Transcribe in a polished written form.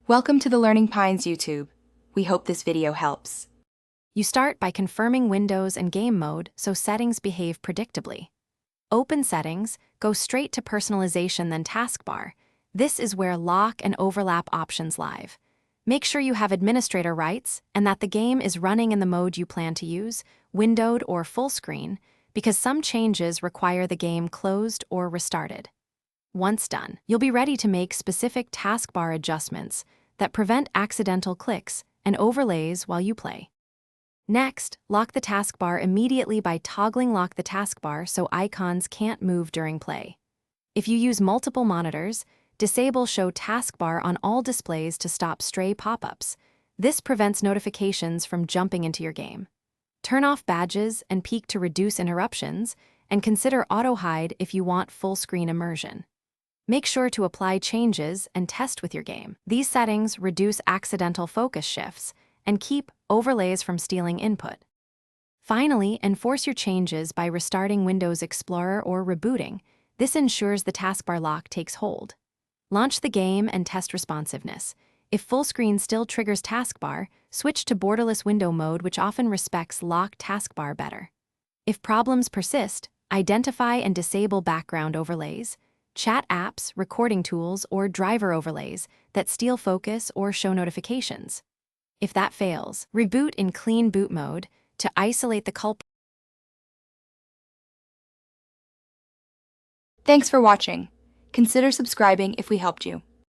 Welcome to the Learning Pines YouTube. We hope this video helps. You start by confirming Windows and game mode so settings behave predictably. Open Settings, go straight to Personalization then Taskbar. This is where lock and overlap options live. Make sure you have administrator rights and that the game is running in the mode you plan to use, windowed or full screen, because some changes require the game closed or restarted. Once done, you'll be ready to make specific taskbar adjustments that prevent accidental clicks and overlays while you play. Next, lock the taskbar immediately by toggling lock the taskbar so icons can't move during play. If you use multiple monitors, disable show taskbar on all displays to stop stray pop-ups. This prevents notifications from jumping into your game. Turn off badges and peek to reduce interruptions, and consider auto-hide if you want full-screen immersion. Make sure to apply changes and test with your game. These settings reduce accidental focus shifts and keep overlays from stealing input. Finally, enforce your changes by restarting Windows Explorer or rebooting. This ensures the taskbar lock takes hold. Launch the game and test responsiveness. If full screen still triggers taskbar, switch to borderless window mode, which often respects locked taskbar better. If problems persist, identify and disable background overlays, chat apps, recording tools, or driver overlays that steal focus or show notifications. If that fails, reboot in clean boot mode to isolate the culprit. Thanks for watching. Consider subscribing if we helped you.